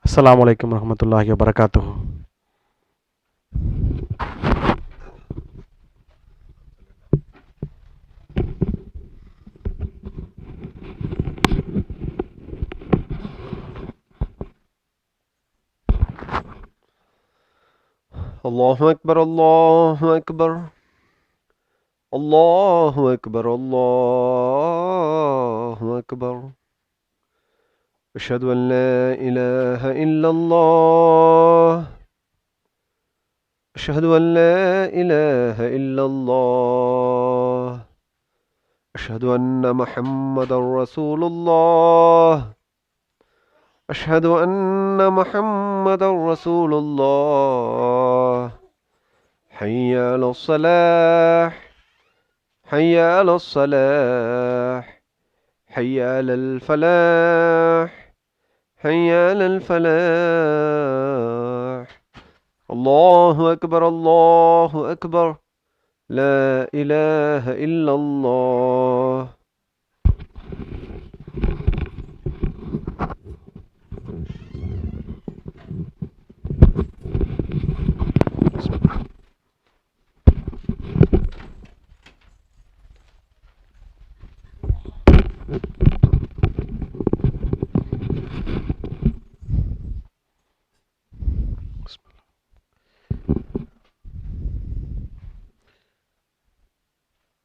Assalamu alaikum warahmatullahi wabarakatuh. الله أكبر الله أكبر الله أكبر الله أكبر أشهد أن لا إله إلا الله أشهد أن لا إله إلا الله أشهد أن محمدا رسول الله أشهد أن محمدا رسول الله حي على الصلاح حي على الصلاح حي على الفلاح حي على الفلاح الله أكبر الله أكبر لا إله إلا الله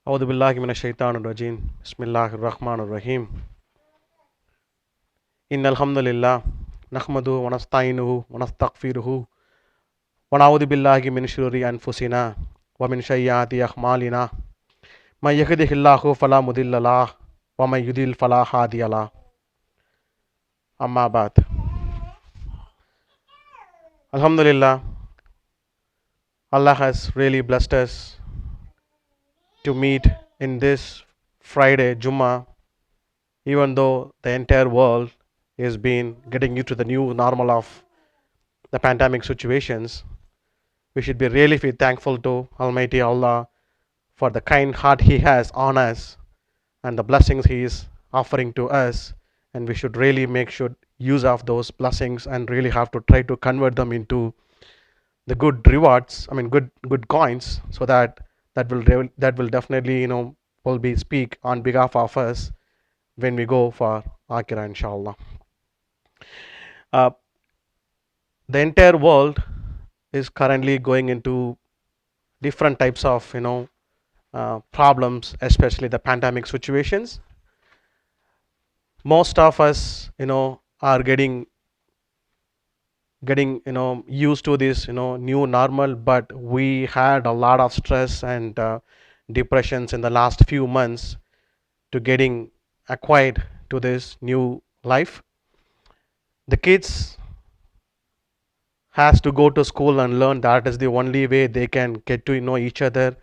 A'udhu billahi minash shaitanir rajim. Bismillahir rahmanir rahim. Innal hamdalillah nahmaduhu wa nasta'inuhu wa nastaghfiruhu wa na'udhu billahi min shururi anfusina wa min sayyiati a'malina. May yahdihillahu fala mudilla lahu wa may yudlil fala hadiya lahu. Amma ba'd. Alhamdulillah, Allah has really blessed us to meet in this Friday Jummah, even though the entire world is been getting used to the new normal of the pandemic situations. We should be really feel thankful to Almighty Allah for the kind heart He has on us and the blessings He is offering to us, and we should really make sure use of those blessings and really have to try to convert them into the good rewards. I mean, good coins, so that that will definitely will be speak on behalf of us when we go for Akira, inshallah. Uh, the entire world is currently going into different types of problems, especially the pandemic situations. Most of us are getting used to this new normal, but we had a lot of stress and depressions in the last few months to getting acquired to this new life. The kids has to go to school and learn. That is the only way they can get to know each other,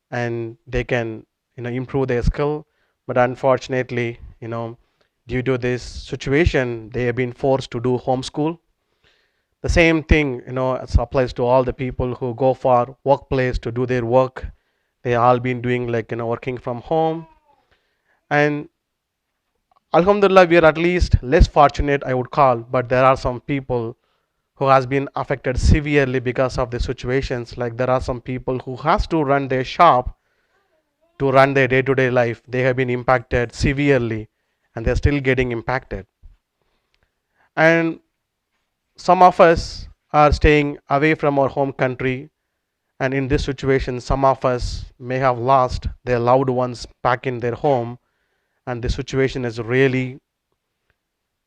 and they can improve their skill. But unfortunately, due to this situation, they have been forced to do homeschool. The same thing it applies to all the people who go for workplace to do their work. They all been doing like working from home. And alhamdulillah, we are at least less fortunate, I would call, but there are some people who has been affected severely because of the situations. Like there are some people who has to run their shop to run their day-to-day life. They have been impacted severely, and they're still getting impacted. And some of us are staying away from our home country, and in this situation some of us may have lost their loved ones back in their home, and the situation is really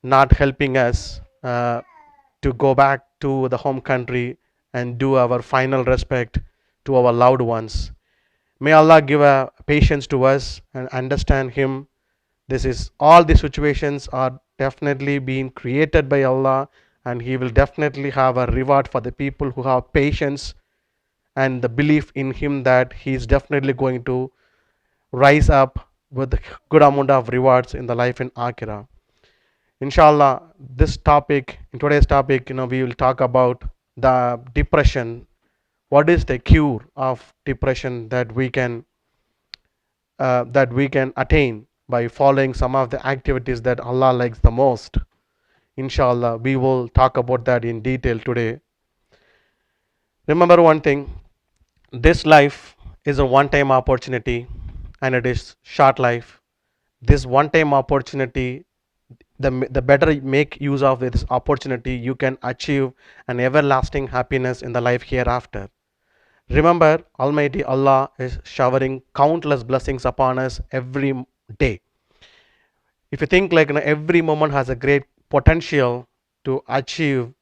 not helping us to go back to the home country and do our final respect to our loved ones. May Allah give a patience to us and understand Him. This is all the situations are definitely being created by Allah, and He will definitely have a reward for the people who have patience and the belief in Him, that He is definitely going to rise up with a good amount of rewards in the life in Akhirah. Inshallah, this topic, in today's topic, we will talk about the depression. What is the cure of depression that we can attain by following some of the activities that Allah likes the most. Inshallah, we will talk about that in detail today. Remember one thing, this life is a one time opportunity and it is short life. This one time opportunity, the better you make use of this opportunity, you can achieve an everlasting happiness in the life hereafter. Remember, Almighty Allah is showering countless blessings upon us every day. If you think like, every moment has a great potential to achieve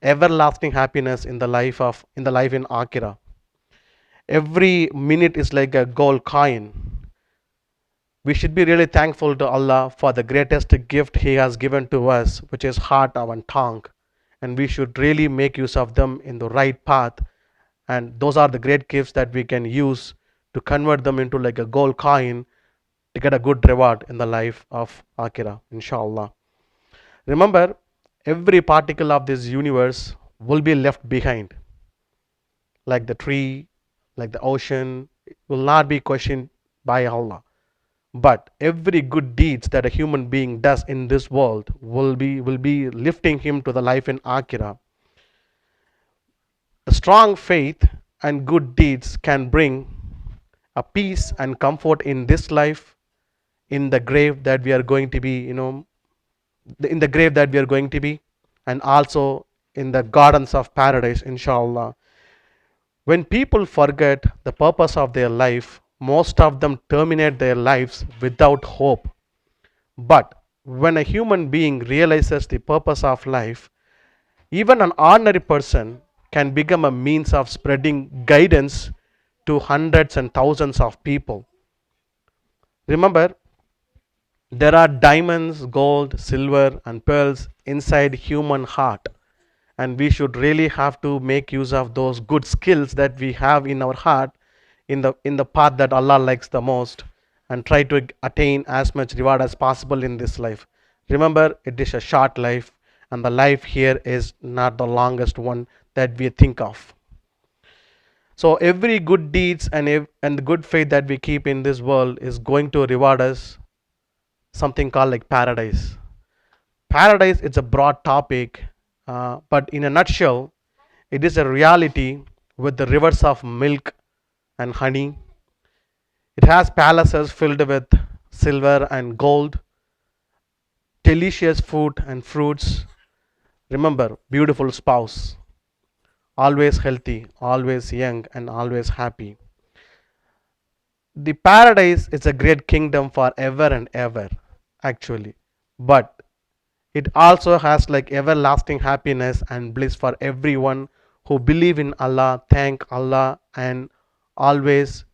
everlasting happiness in the life in Akira. Every minute is like a gold coin. We should be really thankful to Allah for the greatest gift He has given to us, which is heart and tongue. And we should really make use of them in the right path. And those are the great gifts that we can use to convert them into like a gold coin to get a good reward in the life of Akira, inshallah. Remember, every particle of this universe will be left behind, like the tree, like the ocean, it will not be questioned by Allah. But every good deeds that a human being does in this world will be lifting him to the life in Akira. A strong faith and good deeds can bring a peace and comfort in this life, in the grave that we are going to be, in the grave that we are going to be, and also in the gardens of paradise, inshallah. When people forget the purpose of their life, most of them terminate their lives without hope. But when a human being realizes the purpose of life, even an ordinary person can become a means of spreading guidance to hundreds and thousands of people. Remember, there are diamonds, gold, silver, and pearls inside human heart, and we should really have to make use of those good skills that we have in our heart in the path that Allah likes the most, and try to attain as much reward as possible in this life. Remember, it is a short life, and the life here is not the longest one that we think of. So every good deeds and the good faith that we keep in this world is going to reward us something called like paradise. Paradise is a broad topic, but in a nutshell, it is a reality with the rivers of milk and honey. It has palaces filled with silver and gold, delicious food and fruits. Remember, beautiful spouse, always healthy, always young, and always happy. The paradise is a great kingdom for ever and ever, actually. But it also has like everlasting happiness and bliss for everyone who believe in Allah, thank Allah, and always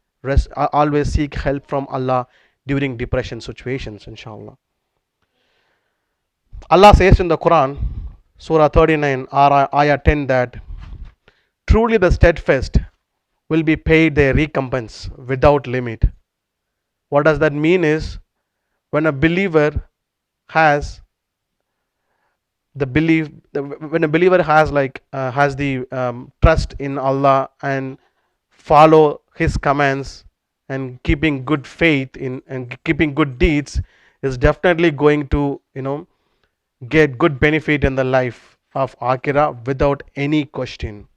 always seek help from Allah during depression situations, inshallah. Allah says in the Quran, Surah 39, Ayah 10, that truly the steadfast will be paid their recompense without limit. What does that mean is, when a believer has the belief, when a believer has like has the trust in Allah and follow His commands and keeping good faith in and keeping good deeds, is definitely going to get good benefit in the life of Akira without any question.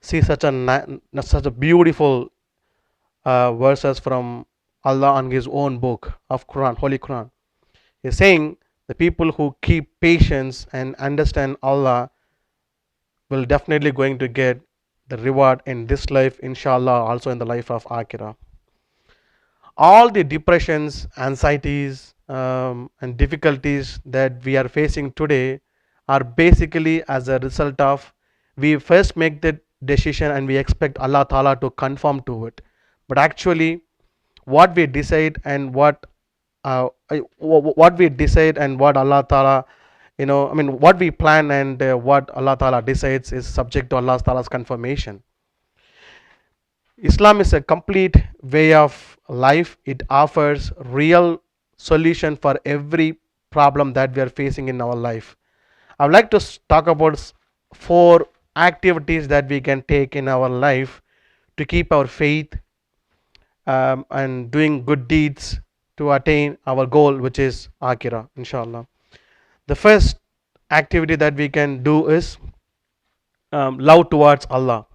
See such a beautiful verses from Allah on His own book of Quran, Holy Quran. He's saying the people who keep patience and understand Allah will definitely going to get the reward in this life, inshallah, also in the life of Akira. All the depressions, anxieties, and difficulties that we are facing today are basically as a result of, we first make the decision and we expect Allah Ta'ala to conform to it. But actually, what we decide and what we decide and what Allah Ta'ala, what we plan and what Allah Ta'ala decides is subject to Allah Ta'ala's confirmation. Islam is a complete way of life. It offers real solution for every problem that we are facing in our life. I would like to talk about 4 activities that we can take in our life to keep our faith, and doing good deeds to attain our goal, which is Akira, inshallah. The first activity that we can do is love towards Allah.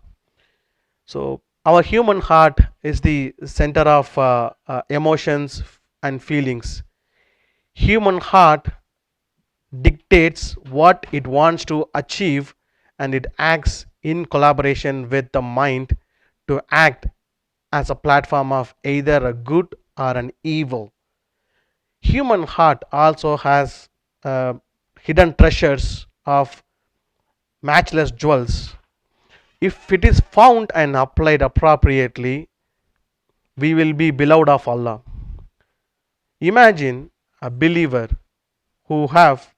So our human heart is the center of emotions and feelings. Human heart dictates what it wants to achieve, and it acts in collaboration with the mind to act as a platform of either a good or an evil. Human heart also has uh, hidden treasures of matchless jewels. If it is found and applied appropriately, we will be beloved of Allah. Imagine a believer who have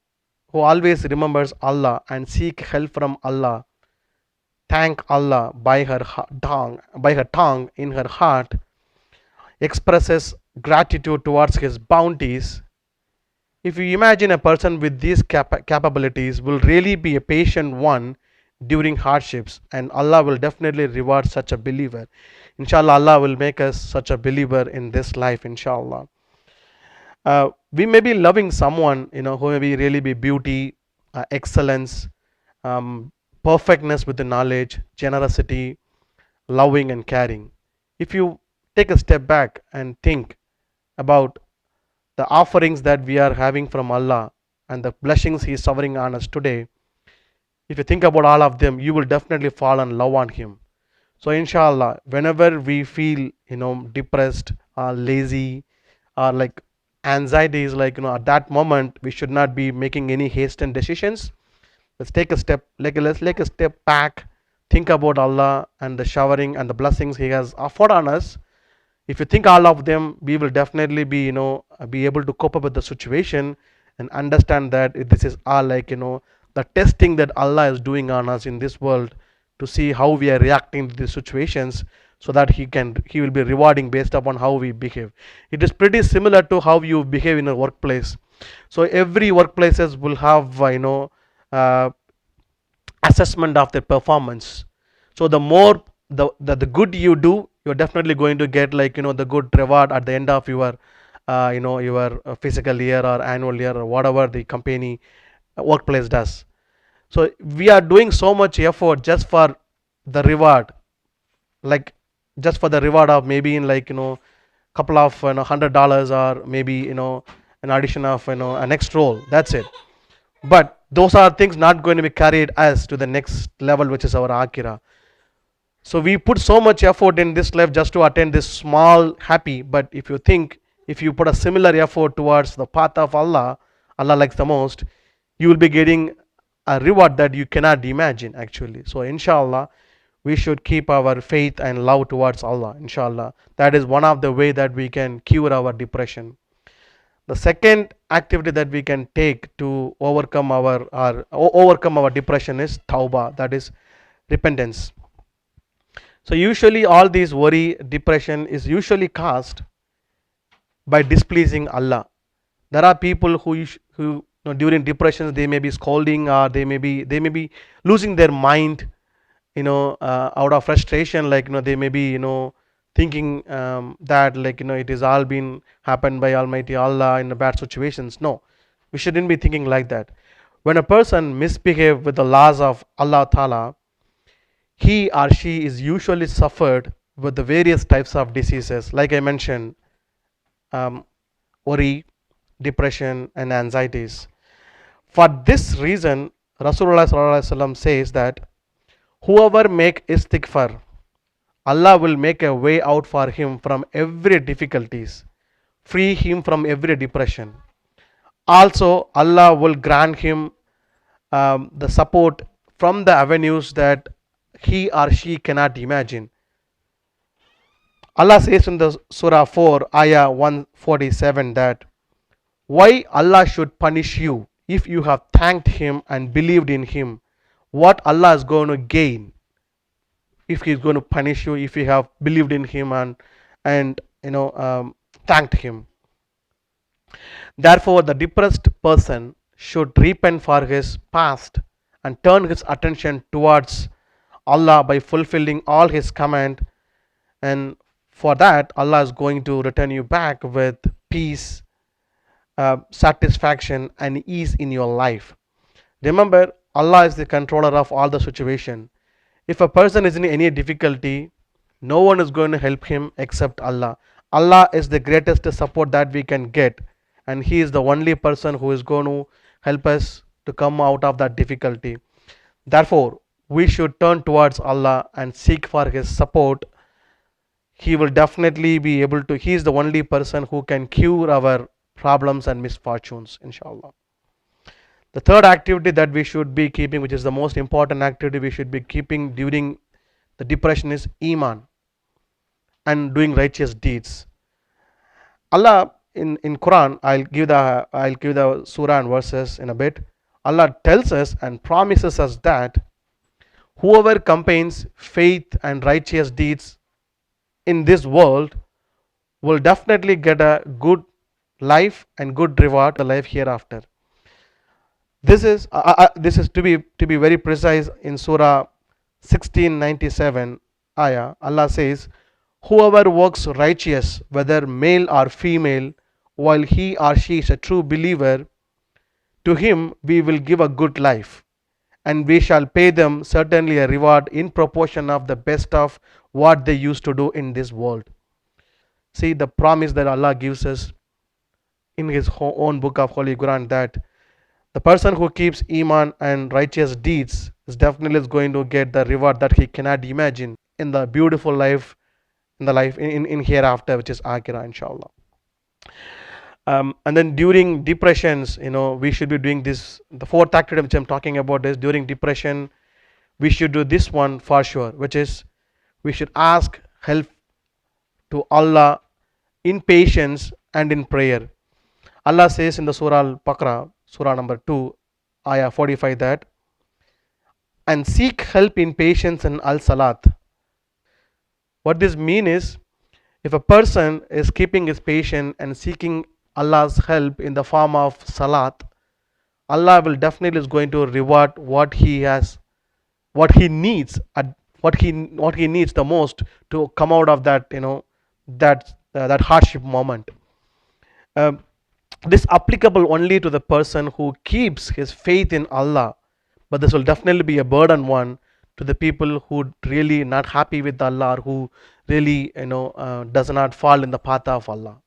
who always remembers Allah and seek help from Allah, thank Allah by her tongue in her heart, expresses gratitude towards his bounties. If you imagine a person with these capabilities will really be a patient one during hardships, and Allah will definitely reward such a believer. Inshallah, Allah will make us such a believer in this life, inshallah. We may be loving someone, who may be really be beauty, excellence, um, perfectness with the knowledge, generosity, loving and caring. If you take a step back and think about the offerings that we are having from Allah and the blessings He is showering on us today, if you think about all of them, you will definitely fall in love on Him. So, inshallah, whenever we feel, depressed or lazy or like anxiety is like, at that moment, we should not be making any hastened decisions. Let's take a step, let's take a step back, think about Allah and the showering and the blessings He has offered on us. If you think all of them, we will definitely be, be able to cope up with the situation and understand that this is all like, the testing that Allah is doing on us in this world to see how we are reacting to these situations, so that he will be rewarding based upon how we behave. It is pretty similar to how you behave in a workplace. So every workplaces will have uh, assessment of their performance. So the more the good you do, you're definitely going to get like the good reward at the end of your your fiscal year or annual year or whatever the company workplace does. So we are doing so much effort just for the reward, like just for the reward of maybe in like couple of $100, or maybe an addition of an extra role. That's it. But those are things not going to be carried us to the next level, which is our akira. So we put so much effort in this life just to attain this small happy. But if you think, if you put a similar effort towards the path of Allah, Allah likes the most, you will be getting a reward that you cannot imagine actually. So inshallah, we should keep our faith and love towards Allah. Inshallah, that is one of the way that we can cure our depression. The second activity that we can take to overcome our depression is tauba, that is repentance. So usually all these worry, depression is usually caused by displeasing Allah. There are people who during depressions they may be scolding, or they may be losing their mind, out of frustration, like they may be thinking that like it is all been happened by Almighty Allah in the bad situations. No, we shouldn't be thinking like that. When a person misbehave with the laws of Allah Ta'ala, he or she is usually suffered with the various types of diseases, like I mentioned, um, worry, depression, and anxieties. For this reason, Rasulullah Sallallahu Alaihi Wasallam says that whoever make istighfar, Allah will make a way out for him from every difficulties, free him from every depression. Also, Allah will grant him the support from the avenues that he or she cannot imagine. Allah says in the Surah 4, Ayah 147 that why Allah should punish you if you have thanked Him and believed in Him. What Allah is going to gain if He is going to punish you if you have believed in Him and thanked Him. Therefore, the depressed person should repent for his past and turn his attention towards Allah by fulfilling all His command, and for that Allah is going to return you back with peace satisfaction and ease in your life. Remember, Allah is the controller of all the situation. If a person is in any difficulty, no one is going to help him except Allah. Allah is the greatest support that we can get, and He is the only person who is going to help us to come out of that difficulty. Therefore, we should turn towards Allah and seek for His support. He will definitely be able to, He is the only person who can cure our problems and misfortunes, inshallah. The third activity that we should be keeping, which is the most important activity we should be keeping during the depression, is Iman and doing righteous deeds. Allah in Quran, I'll give the surah and verses in a bit. Allah tells us and promises us that whoever combines faith and righteous deeds in this world will definitely get a good life and good reward the life hereafter. This is to be very precise in Surah 1697 ayah. Allah says, whoever works righteous, whether male or female, while he or she is a true believer, to him we will give a good life, and we shall pay them certainly a reward in proportion of the best of what they used to do in this world. See the promise that Allah gives us in His own book of Holy Quran, that the person who keeps Iman and righteous deeds is definitely going to get the reward that he cannot imagine in the beautiful life, in the life in hereafter, which is Akhirah, inshallah. And then during depressions, we should be doing this. The fourth activity which I'm talking about is during depression, we should do this one for sure, which is we should ask help to Allah in patience and in prayer. Allah says in the Surah Al-Baqarah, Surah number 2, Ayah 45, that, and seek help in patience and al-salat. What this means is, if a person is keeping his patience and seeking Allah's help in the form of salat, Allah will definitely is going to reward what he has, what he needs, what he needs the most to come out of that, that hardship moment. This applicable only to the person who keeps his faith in Allah, but this will definitely be a burden one to the people who really not happy with Allah, or who really does not fall in the path of Allah.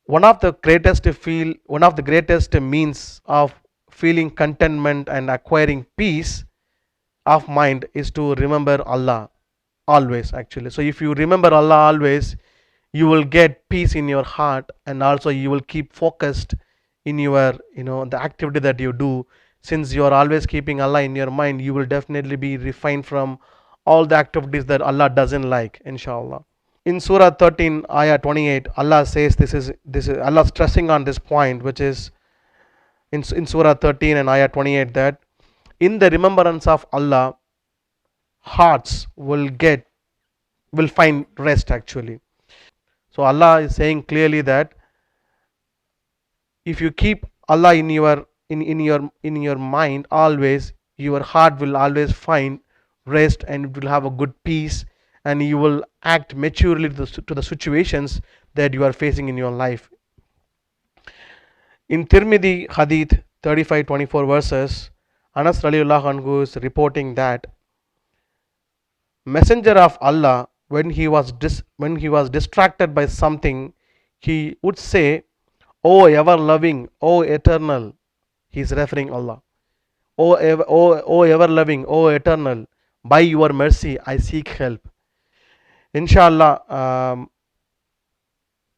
One of the greatest means of feeling contentment and acquiring peace of mind is to remember Allah always, actually. So if you remember Allah always, you will get peace in your heart, and also you will keep focused in your the activity that you do. Since you are always keeping Allah in your mind, you will definitely be refined from all the activities that Allah doesn't like, inshallah. In Surah 13 ayah 28, Allah says, this is Allah stressing on this point, which is in Surah 13 and ayah 28, that in the remembrance of Allah, hearts will find rest, actually. So Allah is saying clearly that if you keep Allah in your mind always, your heart will always find rest, and it will have a good peace, and you will act maturely to the situations that you are facing in your life. In Tirmidhi Hadith 35:24 verses, Anas radiallahu anhu is reporting that Messenger of Allah, when he was distracted by something, he would say, "O ever loving, O eternal," he is referring Allah. O ever loving, O eternal, by your mercy I seek help. Inshallah,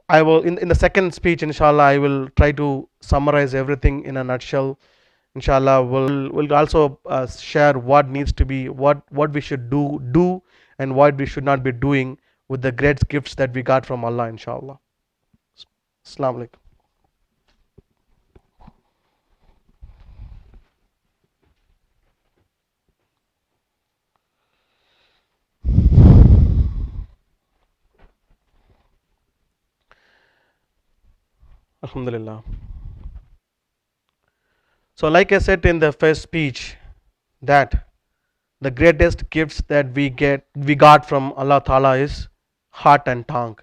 I will in the second speech, inshallah, I will try to summarize everything in a nutshell. Inshallah, we'll also share what needs to be, what we should do, and what we should not be doing with the great gifts that we got from Allah, inshallah. Assalamu alaikum. Alhamdulillah. So like I said in the first speech, that the greatest gifts that we got from Allah Ta'ala is heart and tongue.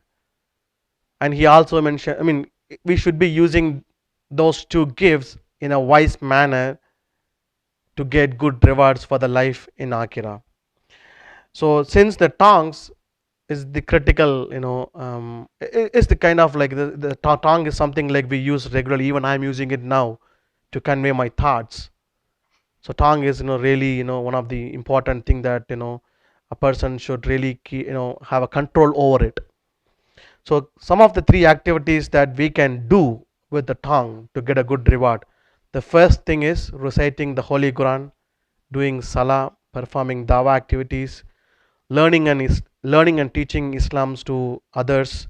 And he also mentioned, we should be using those two gifts in a wise manner to get good rewards for the life in Akira. So since the tongues is the critical, is the kind of like the tongue is something like we use regularly. Even I'm using it now to convey my thoughts. So tongue is really one of the important thing that a person should really have a control over it. So some of the three activities that we can do with the tongue to get a good reward. The first thing is reciting the Holy Quran, doing salah, performing dawa activities, learning and teaching Islams to others.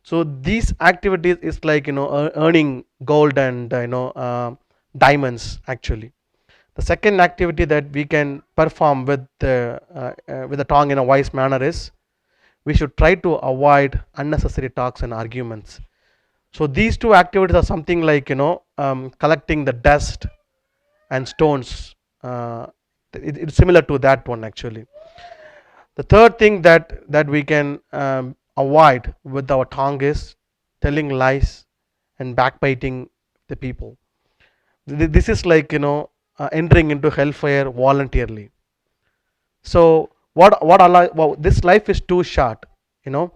So these activities is like earning gold and diamonds actually. The second activity that we can perform with the tongue in a wise manner is we should try to avoid unnecessary talks and arguments. So these two activities are something like collecting the dust and stones. It's similar to that one actually. The third thing that we can avoid with our tongue is telling lies and backbiting the people. This is like entering into hellfire voluntarily. So what Allah, well, this life is too short, you know,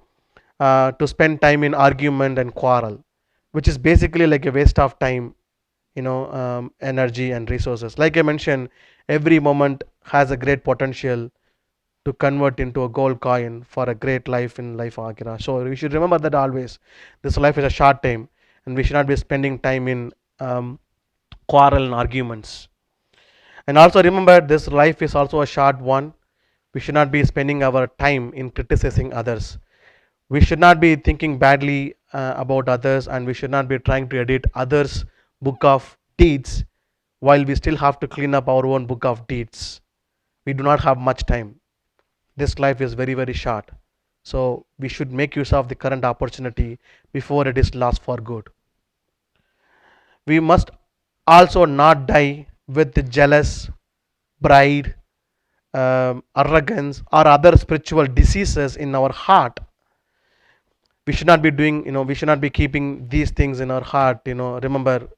to spend time in argument and quarrel, which is basically like a waste of time, energy and resources. Like I mentioned, every moment has a great potential to convert into a gold coin for a great life in life akhirah. So we should remember that always. This life is a short time, and we should not be spending time in quarrel and arguments. And also remember, this life is also a short one. We should not be spending our time in criticizing others. We should not be thinking badly about others, and we should not be trying to edit others' book of deeds while we still have to clean up our own book of deeds. We do not have much time. This life is very, very short. So we should make use of the current opportunity before it is lost for good. We must also not die with the jealous, pride, arrogance, or other spiritual diseases in our heart. We should not be doing, we should not be keeping these things in our heart. Remember,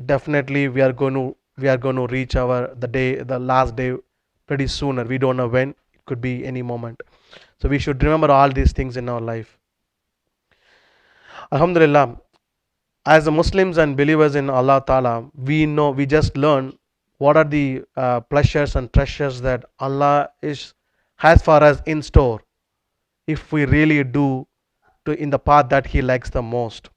definitely we are going to reach the last day pretty sooner. We don't know when. It could be any moment. So we should remember all these things in our life. Alhamdulillah, as a Muslims and believers in Allah Ta'ala, we just learn what are the pleasures and treasures that Allah has for us in store if we really do in the path that He likes the most.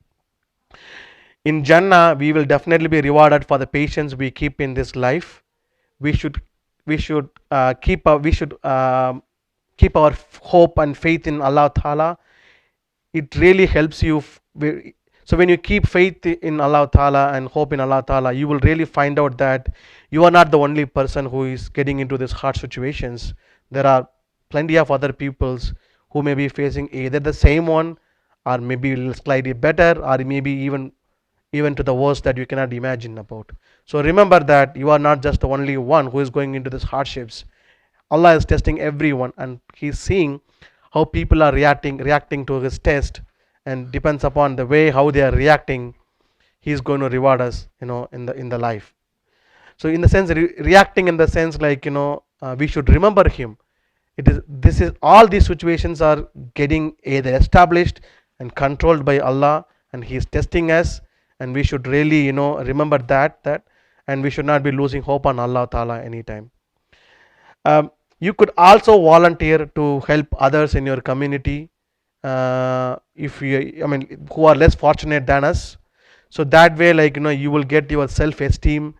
In Jannah, we will definitely be rewarded for the patience we keep in this life. We should keep our hope and faith in Allah Ta'ala. It really helps you. So when you keep faith in Allah Ta'ala and hope in Allah Ta'ala, you will really find out that you are not the only person who is getting into these hard situations. There are plenty of other peoples who may be facing either the same one, or maybe slightly better, or maybe even to the worst that you cannot imagine about. So remember that you are not just the only one who is going into these hardships. Allah is testing everyone, and He's seeing how people are reacting to His test, and depends upon the way how they are reacting, He's going to reward us, in the life. So in the sense, reacting in the sense like we should remember Him. This is all these situations are getting either established and controlled by Allah, and He is testing us, and we should really remember that, and we should not be losing hope on Allah Ta'ala anytime. You could also volunteer to help others in your community, if you, I mean, who are less fortunate than us. So that way, like you will get your self-esteem,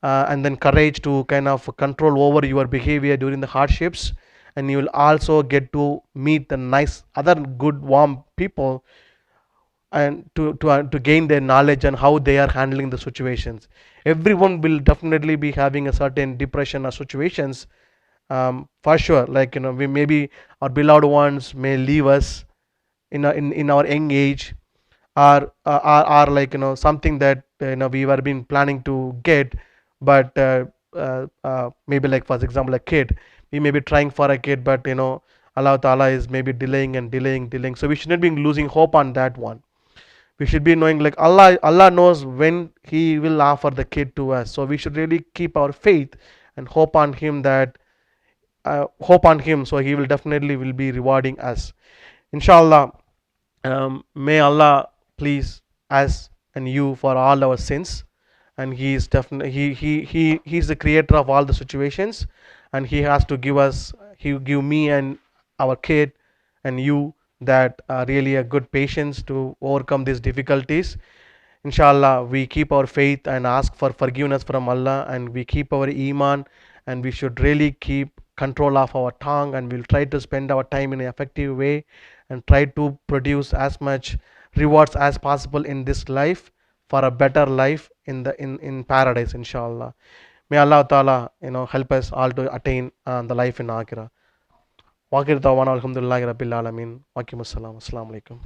and then courage to kind of control over your behavior during the hardships, and you will also get to meet the nice other good warm people, and to gain their knowledge and how they are handling the situations. Everyone will definitely be having a certain depression or situations, for sure. Like we maybe our beloved ones may leave us in our young age, or like something that we were been planning to get, but maybe like for example a kid, we may be trying for a kid, but Allah Ta'ala is maybe delaying and delaying. So we shouldn't be losing hope on that one. We should be knowing like Allah knows when He will offer the kid to us. So we should really keep our faith and hope on Him, that hope on Him, so He will definitely will be rewarding us. Inshallah, may Allah please us and you for all our sins, and He is definitely He's the creator of all the situations, and He has to give us, He give me and our kid and you that really a good patience to overcome these difficulties. Inshallah, we keep our faith and ask for forgiveness from Allah, and we keep our iman, and we should really keep control of our tongue, and we'll try to spend our time in an effective way and try to produce as much rewards as possible in this life for a better life in in paradise, inshallah. May Allah Ta'ala help us all to attain the life in Akhirah. Wa akhiru da'wana alhamdulillahi rabbil alamin. Wa aqimus salam. Assalamu alaikum.